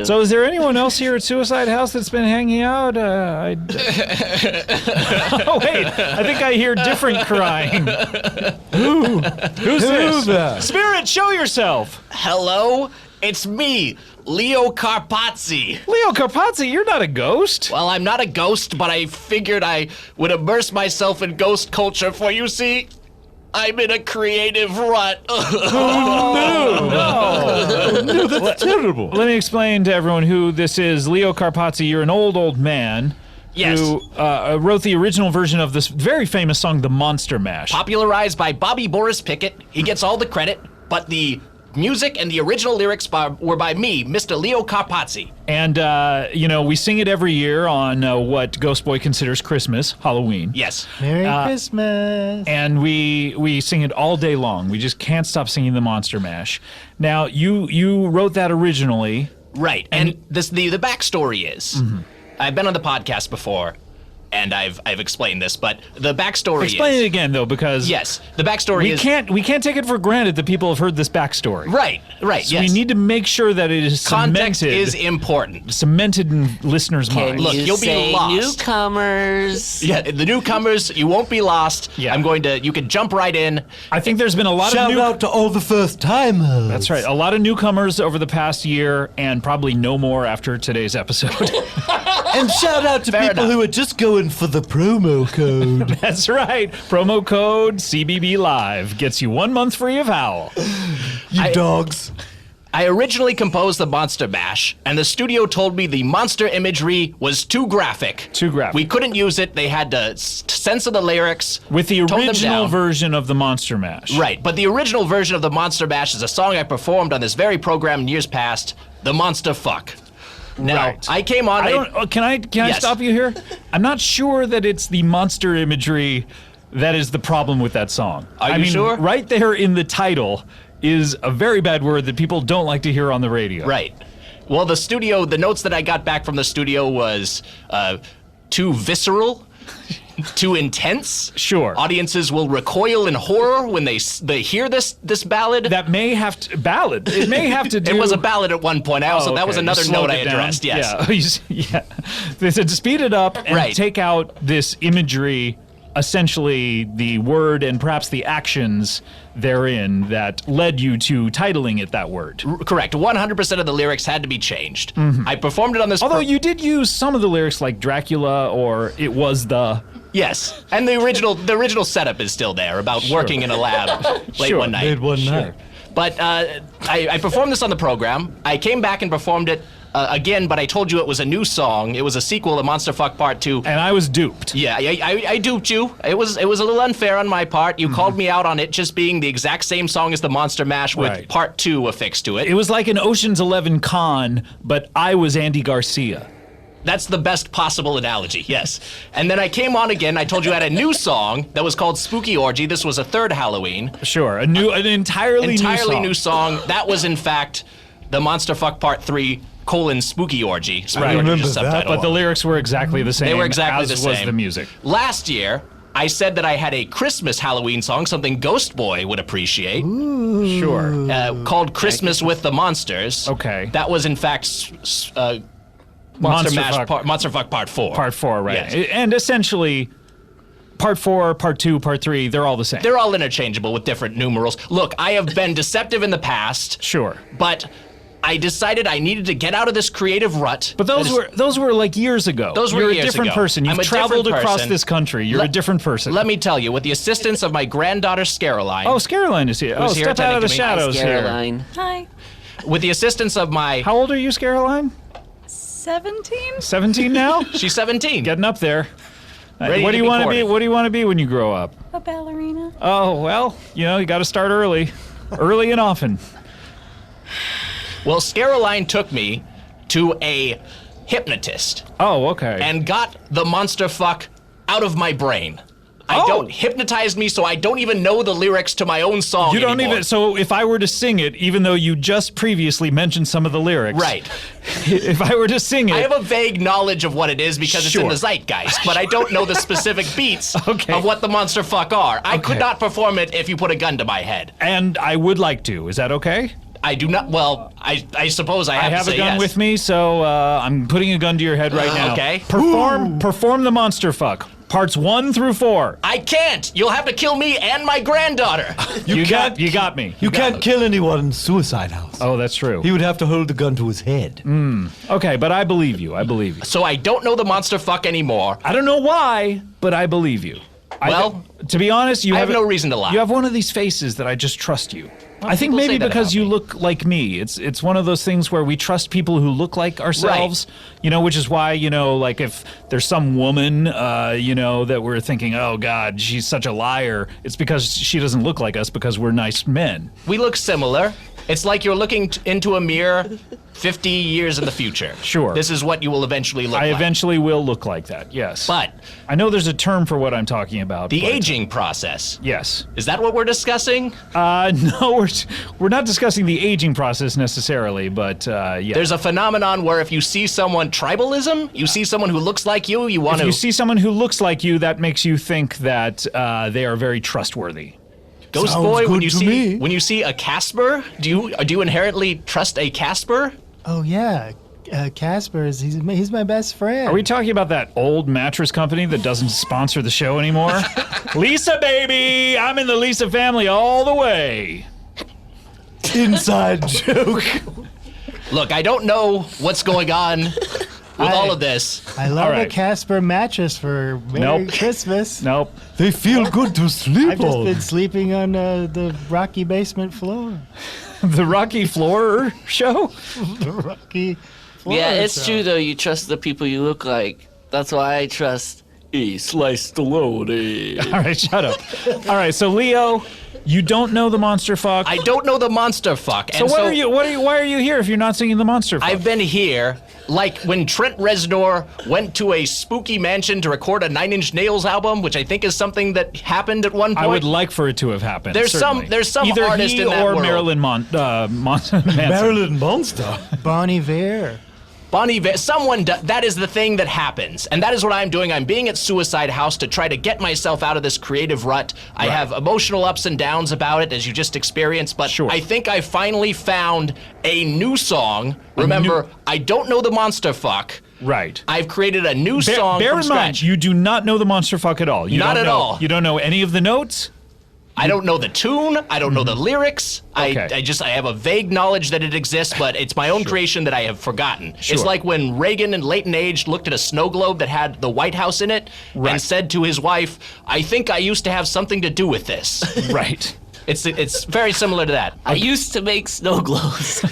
you. So is there anyone else here at Suicide House that's been hanging out? Oh, wait. I think I hear different crying. Who's this? Spirit, show yourself. Hello? It's me, Leo Carpazzi. Leo Carpazzi, you're not a ghost. Well, I'm not a ghost, but I figured I would immerse myself in ghost culture, for you see, I'm in a creative rut. No, that's terrible. Let me explain to everyone who this is. Leo Carpazzi, you're an old man. Yes. Who wrote the original version of this very famous song, The Monster Mash. Popularized by Bobby Boris Pickett. He gets all the credit, but the music and the original lyrics were by me, Mr. Leo Carpazzi. And, we sing it every year on what Ghost Boy considers Christmas, Halloween. Yes. Merry Christmas. And we sing it all day long. We just can't stop singing the Monster Mash. Now, you wrote that originally. Right. And the backstory is, I've been on the podcast before, and I've explained this, but the backstory Explain it again, though, because yes, the backstory is we can't take it for granted that people have heard this backstory. Right. So yes. we need to make sure that it is Context cemented. is important. Cemented in listeners' minds. Look, you'll be lost. Newcomers. Yeah, the newcomers, you won't be lost. Yeah. You can jump right in. I think there's been a lot Shout of out to all the first timers. That's right. A lot of newcomers over the past year, and probably no more after today's episode. And shout out to Fair people enough. who are just going for the promo code. That's right. Promo code CBB Live gets you 1 month free of Howl. You dogs. I originally composed the Monster Mash, and the studio told me the monster imagery was too graphic. Too graphic. We couldn't use it. They had to censor the lyrics. With the tone them original down. version of the Monster Mash. Right, but the original version of the Monster Mash is a song I performed on this very program in years past, The Monster Fuck. Now, Right. I came on... Can I Yes. stop you here? I'm not sure that it's the monster imagery that is the problem with that song. Are you sure? Right there in the title is a very bad word that people don't like to hear on the radio. Right. Well, the notes that I got back from the studio was too visceral, too intense. Sure. Audiences will recoil in horror when they hear this ballad. That may have to... Ballad. It may have to do... It was a ballad at one point. That was okay. another You slowed note I it down. addressed. Yes. Yeah. They said to speed it up and Right. take out this imagery, essentially the word and perhaps the actions therein that led you to titling it that word. Correct. 100% of the lyrics had to be changed. I performed it on this. Although you did use some of the lyrics like Dracula or it was the... Yes, and the original setup is still there about working in a lab late Sure. one night. Late one night. But I performed this on the program. I came back and performed it again, but I told you it was a new song. It was a sequel to Monster Fuck Part 2. And I was duped. Yeah, I duped you. It was a little unfair on my part. You called me out on it just being the exact same song as the Monster Mash with Right. Part 2 affixed to it. It was like an Ocean's 11 con, but I was Andy Garcia. That's the best possible analogy, yes. And then I came on again. I told you I had a new song that was called Spooky Orgy. This was a third Halloween. Sure, an entirely New song. That was, in fact, the Monster Fuck Part 3, Spooky Orgy. Spooky Right. Orgy Remember is a that, subtitle. But the lyrics were exactly the same. They were exactly as the same. was the music. Last year, I said that I had a Christmas Halloween song, something Ghost Boy would appreciate, Sure. called Christmas with the Monsters. Okay. That was, in fact, Monster Fuck Part 4. Part 4, right. Yes. And essentially, Part 4, Part 2, Part 3, they're all the same. They're all interchangeable with different numerals. Look, I have been deceptive in the past. Sure. But I decided I needed to get out of this creative rut. But those were like years ago. Those were You're years a different ago. person. You've I'm a traveled different across person. this country. You're a different person. Let me tell you, with the assistance of my granddaughter, Scaroline. Oh, Scaroline is here. Who's Oh, here step out of the attending to me. shadows here. Caroline. Hi. With the assistance of my... How old are you, Scaroline? 17? 17 now? She's 17. Getting up there. Ready What to do you be want to be? courted. What do you want to be when you grow up? A ballerina. Oh, well, you got to start early. Early and often. Well, Scaroline took me to a hypnotist Oh, okay. and got the monster fuck out of my brain. I don't hypnotize me, so I don't even know the lyrics to my own song you don't anymore. even. So if I were to sing it, even though you just previously mentioned some of the lyrics, Right. If I were to sing it, I have a vague knowledge of what it is because it's in Sure. the zeitgeist, but I don't know the specific beats Okay. of what the monster fuck are. I could Okay. not perform it if you put a gun to my head. and I would like to. Is that okay? I do not. Well, I suppose I I have have to a say gun yes. with me, so I'm putting a gun to your head right now. Okay. Perform the monster fuck. Parts 1 through 4. I can't. You'll have to kill me and my granddaughter. You got me. You can't kill anyone in Suicide House. Oh, that's true. He would have to hold the gun to his head. Okay, but I believe you. I believe you. So I don't know the monster fuck anymore. I don't know why, but I believe you. Well, to be honest, you I have a- no reason to lie. You have one of these faces that I just trust you. I think people maybe say that because about you me. look like me. It's one of those things where we trust people who look like ourselves. You know, which is why, you know, like if there's some woman, you know, that we're thinking, oh God, she's such a liar. It's because she doesn't look like us because we're nice men. We look similar. It's like you're looking into a mirror 50 years in the future. Sure. This is what you will eventually look I like. eventually will look like that. Yes. But I know there's a term for what I'm talking about. the but- aging process. Yes. Is that what we're discussing? No, we're not discussing the aging process necessarily, but yeah. There's a phenomenon where if you see someone, tribalism, you see someone who looks like you want If to you see someone who looks like you, that makes you think that they are very trustworthy. Ghost Sounds Boy, good to me. when you see a Casper, do you inherently trust a Casper? Oh yeah, Casper is he's my best friend. Are we talking about that old mattress company that doesn't sponsor the show anymore? Lisa, baby! I'm in the Lisa family all the way. Inside joke. Look, I don't know what's going on with all of this. I love All right. a Casper mattress for Merry Nope. Christmas. Nope. They feel good to sleep I've just on. been sleeping on the rocky basement floor. The Rocky Floor show? The rocky floor. Yeah, it's so- true though. You trust the people you look like. That's why I trust Slice Stallone. All right, shut up. All right, so Leo, you don't know the monster fuck. I don't know the monster fuck. so And what are you? Why are you here if you're not singing the monster fuck? I've been here, like when Trent Reznor went to a spooky mansion to record a Nine Inch Nails album, which I think is something that happened at one point. I would like for it to have happened. There's certainly. some Either artist he in that or world. Marilyn Manson. Marilyn Monster. Bonnie Vare. Bonnie, that is the thing that happens. And that is what I'm doing. I'm being at Suicide House to try to get myself out of this creative rut. I have emotional ups and downs about it, as you just experienced, but Sure. I think I finally found a new song. Remember, I don't know the monster fuck. Right. I've created a new song Bear from in scratch. mind, you do not know the monster fuck at all. You Not don't at know, all. You don't know any of the notes. I don't know the tune. I don't know the lyrics. Okay. I have a vague knowledge that it exists, but it's my own creation that I have forgotten. Sure. It's like when Reagan in latent age looked at a snow globe that had the White House in it Right. and said to his wife, "I think I used to have something to do with this." Right. It's very similar to that. I used to make snow globes.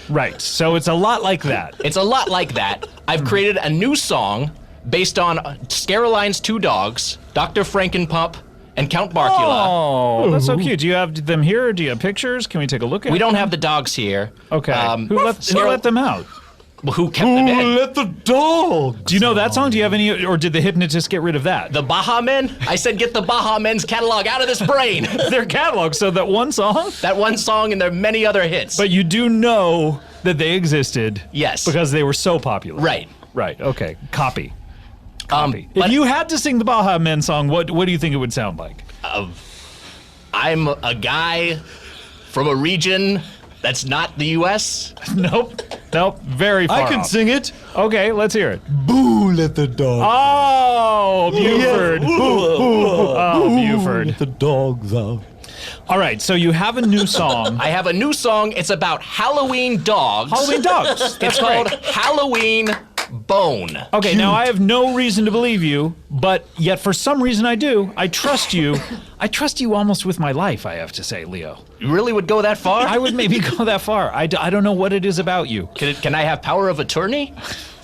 Right. So it's a lot like that. It's a lot like that. I've created a new song based on Scaroline's two dogs, Dr. Frankenpup and Count Barkula. Oh, that's so cute. Do you have them here? Or do you have pictures? Can we take a look at We don't them? have the dogs here. Okay. Um, who let them out? Who kept them Who in? let the dogs? Do you know that song? Do you have any, or did the hypnotist get rid of that? The Baha Men? I said get the Baha Men's catalog out of this brain. Their catalog. So that one song. That one song and there are many other hits. But you do know that they existed. Yes. Because they were so popular. Right. Right. Okay. Copy. If but you had to sing the Baja Men song, what do you think it would sound like? I'm a guy from a region that's not the U.S. Nope. Very far I can off. sing it. Okay, let's hear it. Boo, let the dogs. Oh, Buford. Oh, Buford. Let the dogs out. All right, so you have a new song. I have a new song. It's about Halloween dogs. Halloween Dogs. It's That's called great. Halloween Bone. Okay, now I have no reason to believe you, but yet for some reason I do. I trust you. I trust you almost with my life, I have to say, Leo. You really would go that far? I would maybe go that far. I don't know what it is about you. Can I have power of attorney?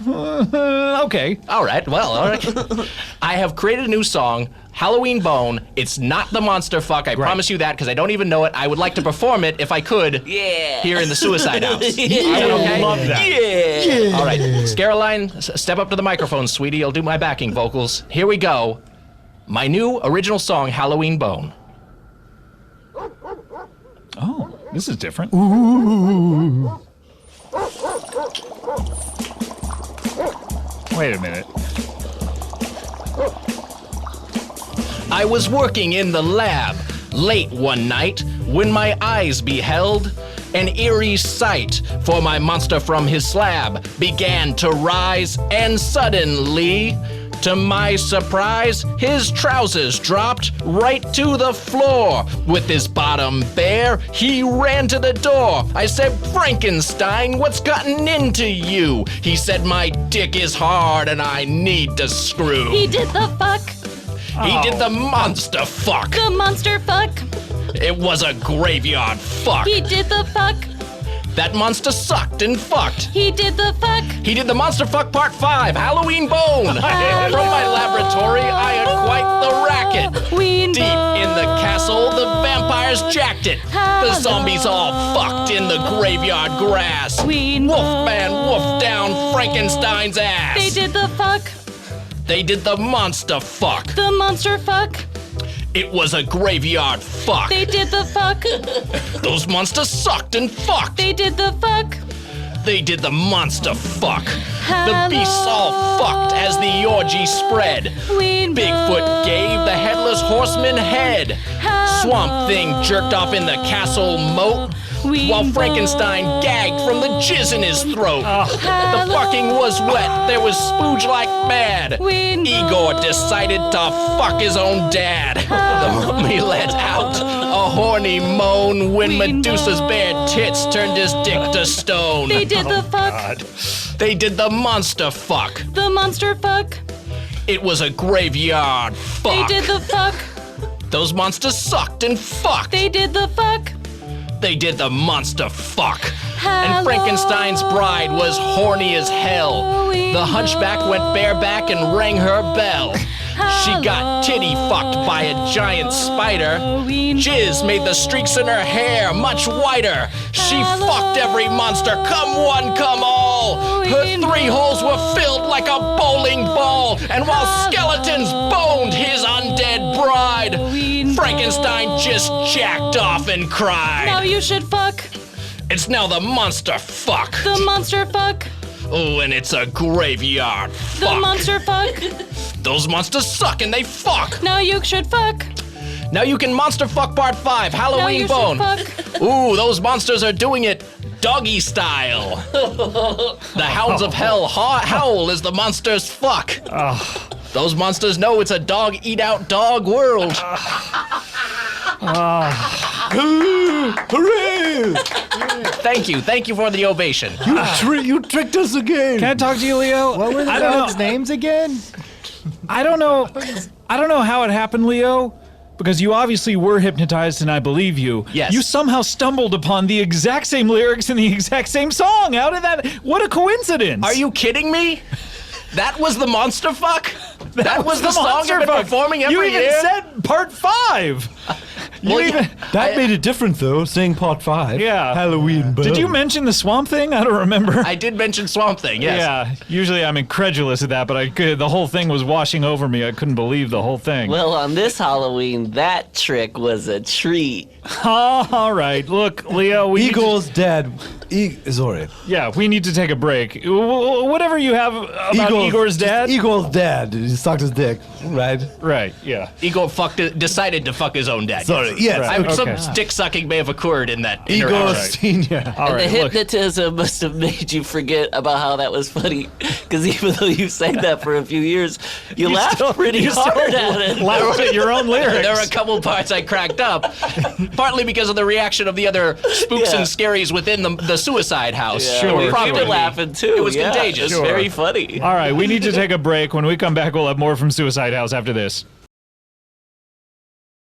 Okay. All right, well, all right. I have created a new song, Halloween Bone. It's not the monster fuck, I promise you that, because I don't even know it. I would like to perform it if I could Yeah. here in the Suicide House. I would okay? love that. Yeah. All right, Scaroline, step up to the microphone, sweetie. I'll do my backing vocals. Here we go. My new original song, Halloween Bone. Oh, this is different. Wait a minute. I was working in the lab late one night when my eyes beheld an eerie sight, for my monster from his slab began to rise, and suddenly, to my surprise, his trousers dropped right to the floor. With his bottom bare, he ran to the door. I said, Frankenstein, what's gotten into you? He said, my dick is hard and I need to screw. He did the fuck. He did the monster fuck. The monster fuck. It was a graveyard fuck. He did the fuck. That monster sucked and fucked. He did the fuck. He did the Monster Fuck Part 5, Halloween Bone. From my laboratory, I had quite the racket. Halloween Deep in the castle, the vampires jacked it. The zombies all fucked in the graveyard grass. Halloween Wolfman wolfed down Frankenstein's ass. They did the fuck. They did the monster fuck. The monster fuck. It was a graveyard fuck. They did the fuck. Those monsters sucked and fucked. They did the fuck. They did the monster fuck. The beasts all fucked as the orgy spread. Bigfoot gave the headless horseman head. Swamp Thing jerked off in the castle moat, while Frankenstein gagged from the jizz in his throat. The fucking was wet, there was spooge like mad. Igor decided to fuck his own dad. The mummy let out a horny moan when Medusa's bare tits turned his dick to stone. They did the fuck. They did the monster fuck. The monster fuck. It was a graveyard fuck. They did the fuck. Those monsters sucked and fucked. They did the fuck. They did the monster fuck. And Frankenstein's bride was horny as hell. The hunchback went bareback and rang her bell. She got titty fucked by a giant spider. Jizz made the streaks in her hair much whiter. She fucked every monster, come one, come all. Her 3 holes were filled like a bowling ball. And while skeletons boned his undead bride, Frankenstein just jacked off and cried. Now you should fuck. It's now the monster fuck. The monster fuck. Oh, and it's a graveyard fuck. The monster fuck. Those monsters suck and they fuck. Now you should fuck. Now you can Monster Fuck Part 5, Now Halloween you Bone. should fuck. Ooh, those monsters are doing it doggy style. The hounds of hell howl as the monsters fuck. Those monsters know it's a dog eat out dog world. Hooray! Thank you for the ovation. You tricked us again. Can I talk to you, Leo? What were the I don't dogs' know. names again? I don't know how it happened, Leo, because you obviously were hypnotized and I believe you. Yes. You somehow stumbled upon the exact same lyrics in the exact same song. How did that? What a coincidence. Are you kidding me? That was the monster fuck? That was the song Monster you've been Fuck. performing every You even year? said part 5. Well, That made it different though, saying part 5. Yeah. Halloween Bone. Did you mention the swamp thing? I don't remember. I did mention Swamp Thing, yes. Yeah, usually I'm incredulous at that, but the whole thing was washing over me. I couldn't believe the whole thing. Well, on this Halloween, that trick was a treat. All right, look, Leo, we need to- Eagle's dead. Sorry. yeah, we need to take a break. Whatever you have about Igor's dad. Igor's dad. He sucked his dick, right? Right, yeah. Igor decided to fuck his own dad. Sorry, yes. Right. Some Okay. dick sucking may have occurred in that Igor interaction. Senior. All And right, the look. hypnotism must have made you forget about how that was funny. Because even though you sang that for a few years, you laughed pretty hard at it. Laughed at your own lyrics. There were a couple parts I cracked up, partly because of the reaction of the other spooks Yeah. and scaries within the suicide house. Yeah, Sure, we Prompted were me. laughing too. It was yeah, contagious. It's very funny. All right, we need to take a break. When we come back, we'll have more from Suicide House after this.